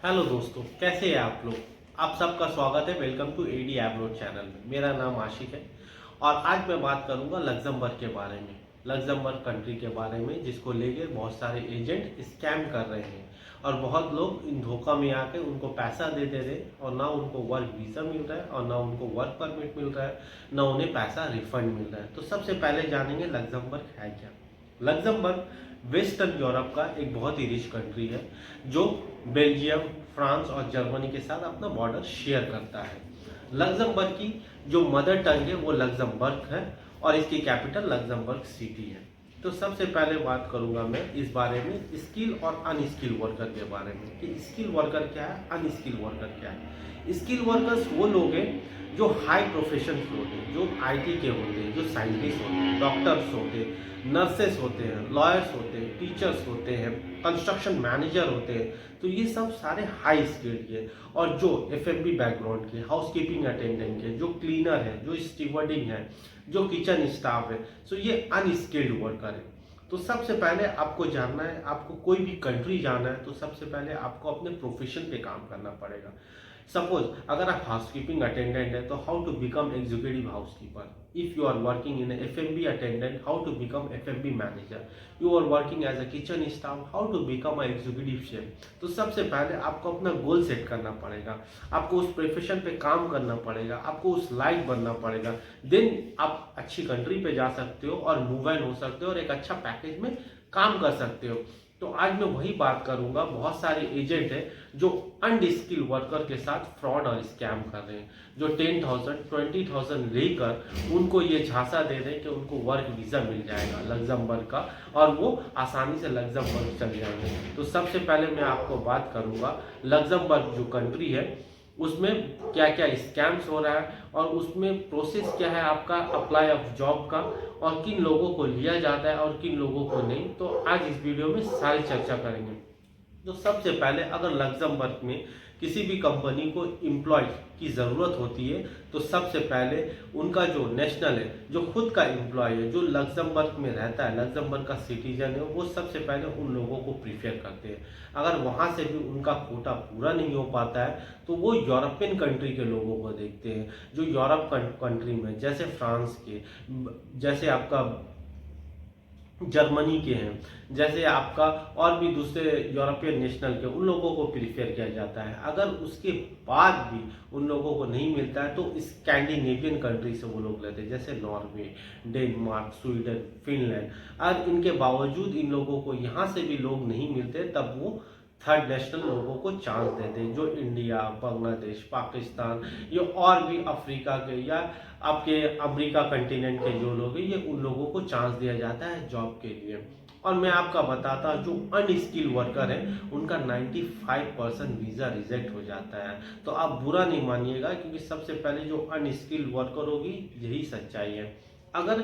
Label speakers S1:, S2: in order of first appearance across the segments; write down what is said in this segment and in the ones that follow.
S1: Hello दोस्तों, कैसे हैं आप लोग। आप सबका स्वागत है। Welcome to AD abroad channel में। मेरा नाम आशिक है और आज मैं बात करूंगा लग्जमबर्ग के बारे में, लग्जमबर्ग कंट्री के बारे में, जिसको लेके बहुत सारे एजेंट स्कैम कर रहे हैं और बहुत लोग इन धोखा में आके उनको पैसा दे दे रहे और ना उनको वर्क वीज़ा मिल रहा है और ना उनको वर्क परमिट मिल रहा है, ना उन्हें पैसा रिफंड मिल रहा है। तो सबसे पहले जानेंगे लग्जमबर्ग है क्या। लग्जमबर्ग वेस्टर्न यूरोप का एक बहुत ही रिच कंट्री है जो बेल्जियम, फ्रांस और जर्मनी के साथ अपना बॉर्डर शेयर करता है। लग्जमबर्ग की जो मदर टंग है वो लग्जमबर्ग है और इसकी कैपिटल लग्जमबर्ग सिटी है। तो सबसे पहले बात करूंगा मैं इस बारे में स्किल और अनस्किल वर्कर के बारे में कि स्किल वर्कर क्या है, अनस्किल वर्कर क्या है। स्किल वर्कर्स वो लोग हैं जो हाई प्रोफेशन होते हैं, जो आईटी के होते हैं, जो साइंटिस्ट होते हैं, डॉक्टर्स होते हैं, नर्सेस होते हैं, लॉयर्स होते हैं, टीचर्स होते हैं, कंस्ट्रक्शन मैनेजर होते हैं। तो ये सब सारे हाई स्किल्ड के, और जो एफएमबी बैकग्राउंड के, हाउसकीपिंग अटेंडेंट के, जो क्लीनर है, जो स्टीवर्डिंग है, जो किचन स्टाफ है, सो ये अनस्किल्ड वर्कर है। तो सबसे पहले आपको जानना है, आपको कोई भी कंट्री जाना है तो सबसे पहले आपको अपने प्रोफेशन पे काम करना पड़ेगा। सपोज अगर आप हाउसकीपिंग अटेंडेंट है तो how to become executive housekeeper. If you are working in F and B attendant, how to become F and B manager. You are working as a kitchen staff, how to become a executive chef. तो सबसे पहले आपको अपना goal set करना पड़ेगा, आपको उस profession पे काम करना पड़ेगा, आपको उस लायक बनना पड़ेगा। देन आप अच्छी कंट्री पे जा सकते हो और मूव ऑन हो सकते हो और एक अच्छा पैकेज में काम कर सकते हो। तो आज मैं वही बात करूंगा। बहुत सारे एजेंट हैं जो अनस्किल वर्कर के साथ फ्रॉड और स्कैम कर रहे हैं, जो 10,000 20,000 लेकर उनको ये झांसा दे रहे हैं कि उनको वर्क वीजा मिल जाएगा लग्जमबर्ग का और वो आसानी से लग्जमबर्ग चल जाएंगे। तो सबसे पहले मैं आपको बात करूंगा लग्जमबर्ग जो कंट्री है उसमें क्या क्या स्कैम्स हो रहा है और उसमें प्रोसेस क्या है आपका अप्लाई ऑफ जॉब का, और किन लोगों को लिया जाता है और किन लोगों को नहीं। तो आज इस वीडियो में सारी चर्चा करेंगे। तो सबसे पहले अगर लग्जमबर्ग में किसी भी कंपनी को एम्प्लॉय की ज़रूरत होती है तो सबसे पहले उनका जो नेशनल है, जो खुद का एम्प्लॉय है, जो लग्जमबर्ग में रहता है, लग्जमबर्ग का सिटीजन है, वो सबसे पहले उन लोगों को प्रीफर करते हैं। अगर वहाँ से भी उनका कोटा पूरा नहीं हो पाता है तो वो यूरोपियन कंट्री के लोगों को देखते हैं, जो यूरोप कंट्री में जैसे फ्रांस के, जैसे आपका जर्मनी के हैं, जैसे आपका और भी दूसरे यूरोपियन नेशनल के, उन लोगों को प्रीफर किया जाता है। अगर उसके बाद भी उन लोगों को नहीं मिलता है तो स्कैंडिनेवियन कंट्री से वो लोग लेते हैं, जैसे नॉर्वे, डेनमार्क, स्वीडन, फिनलैंड। और इनके बावजूद इन लोगों को यहाँ से भी लोग नहीं मिलते तब वो थर्ड नेशनल लोगों को चांस देते हैं, जो इंडिया, बांग्लादेश, पाकिस्तान, ये और भी अफ्रीका के या आपके अमेरिका कंटिनेंट के जो लोग हैं, ये उन लोगों को चांस दिया जाता है जॉब के लिए। और मैं आपका बताता जो अनस्किल वर्कर है उनका 95% वीज़ा रिजेक्ट हो जाता है। तो आप बुरा नहीं मानिएगा क्योंकि सबसे पहले जो अनस्किल वर्कर होगी यही सच्चाई है। अगर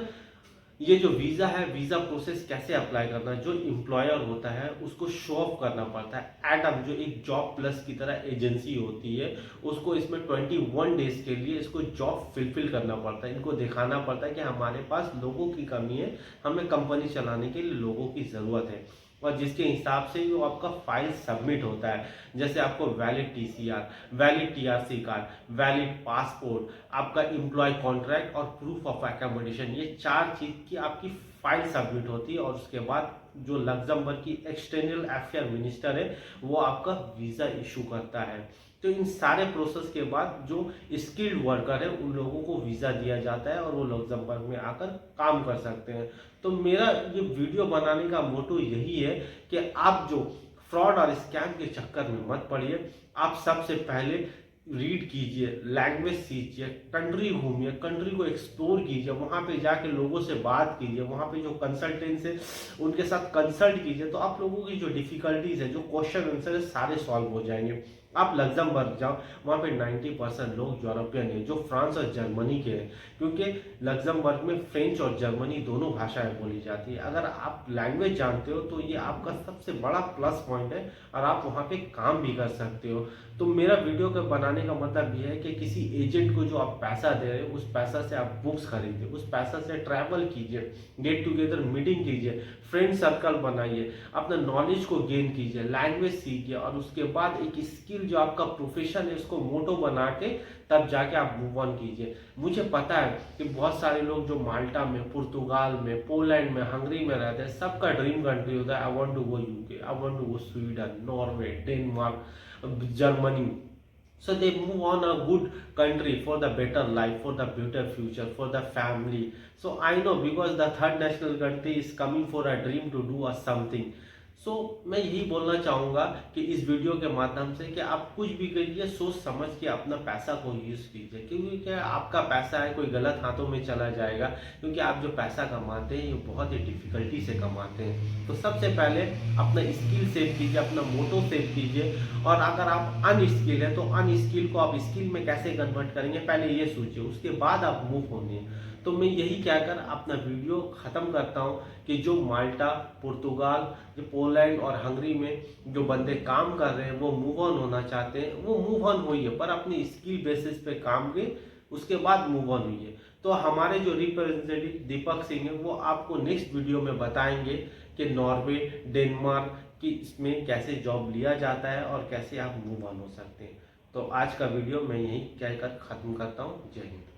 S1: ये जो वीज़ा है, वीज़ा प्रोसेस कैसे अप्लाई करना है, जो एम्प्लॉयर होता है उसको शो ऑफ करना पड़ता है। एडम जो एक जॉब प्लस की तरह एजेंसी होती है, उसको इसमें 21 डेज के लिए इसको जॉब फिलफिल करना पड़ता है। इनको दिखाना पड़ता है कि हमारे पास लोगों की कमी है, हमें कंपनी चलाने के लिए लोगों की ज़रूरत है, और जिसके हिसाब से जो आपका फाइल सबमिट होता है, जैसे आपको valid TCR, valid TRC card, valid passport, आपका एम्प्लॉय कॉन्ट्रैक्ट और प्रूफ ऑफ एकोमोडेशन, ये चार चीज की आपकी फाइल सबमिट होती है। और उसके बाद जो लग्जमबर्ग की एक्सटर्नल अफेयर मिनिस्टर है वो आपका वीजा इशू करता है। तो इन सारे प्रोसेस के बाद जो स्किल्ड वर्कर है उन लोगों को वीजा दिया जाता है और वो लग्जमबर्ग में आकर काम कर सकते हैं। तो मेरा ये वीडियो बनाने का मोटो यही है कि आप जो फ्रॉड और स्कैम के चक्कर में मत पड़िए। आप सबसे पहले रीड कीजिए, लैंग्वेज सीखिए, कंट्री घूमिए, कंट्री को एक्सप्लोर कीजिए, वहाँ पे जाके लोगों से बात कीजिए, वहाँ पे जो कंसल्टेंट्स है उनके साथ कंसल्ट कीजिए। तो आप लोगों की जो डिफिकल्टीज है, जो क्वेश्चन आंसर है, सारे सॉल्व हो जाएंगे। आप लग्जमबर्ग जाओ, वहाँ पे 90% लोग यूरोपियन है, जो फ्रांस और जर्मनी के हैं, क्योंकि लग्जमबर्ग में फ्रेंच और जर्मनी दोनों भाषाएं बोली जाती है। अगर आप लैंग्वेज जानते हो तो ये आपका सबसे बड़ा प्लस पॉइंट है और आप वहाँ पे काम भी कर सकते हो। तो मेरा वीडियो के बनाने का मतलब ये है कि किसी एजेंट को जो आप पैसा दे रहे हो, उस पैसा से आप बुक्स खरीदिए, उस पैसा से ट्रैवल कीजिए, गेट टुगेदर मीटिंग कीजिए, फ्रेंड सर्कल बनाइए, अपना नॉलेज को गेन कीजिए, लैंग्वेज सीखिए और उसके बाद एक स्किल जो आपका प्रोफेशन है उसको मोटो बना के तब जाके आप मूव ऑन कीजिए। मुझे पता है कि बहुत सारे लोग जो माल्टा में, पुर्तगाल में, पोलैंड में, हंगरी में रहते हैं, सबका ड्रीम कंट्री होता है I want to go UK, I want to go Sweden, Norway, Denmark, Germany. So they move on a good country for the better life, for the better future, for the family. So I know because the third national country is coming for a dream to do a something. मैं यही बोलना चाहूँगा कि इस video के माध्यम से कि आप कुछ भी करिए सोच समझ के अपना पैसा को यूज़ कीजिए, क्योंकि क्या आपका पैसा है, कोई गलत हाथों में चला जाएगा, क्योंकि आप जो पैसा कमाते हैं ये बहुत ही डिफिकल्टी से कमाते हैं। तो सबसे पहले अपना स्किल सेव कीजिए, अपना मोटो सेव कीजिए, और अगर आप अनस्किल है तो अनस्किल को आप स्किल में कैसे कन्वर्ट करेंगे पहले ये सोचिए, उसके बाद आप मूव होंगे। तो मैं यही कहकर अपना वीडियो ख़त्म करता हूँ कि जो माल्टा, पुर्तगाल, जो पोलैंड और हंगरी में जो बंदे काम कर रहे हैं वो मूव ऑन होना चाहते हैं, वो मूव ऑन होइए, पर अपनी स्किल बेसिस पे काम के उसके बाद मूव ऑन हुई। तो हमारे जो रिप्रेजेंटेटिव दीपक सिंह है वो आपको नेक्स्ट वीडियो में बताएंगे कि नॉर्वे, डेनमार्क की इसमें कैसे जॉब लिया जाता है और कैसे आप मूव ऑन हो सकते हैं। तो आज का वीडियो मैं यहीं कहकर ख़त्म करता हूँ। जय हिंद।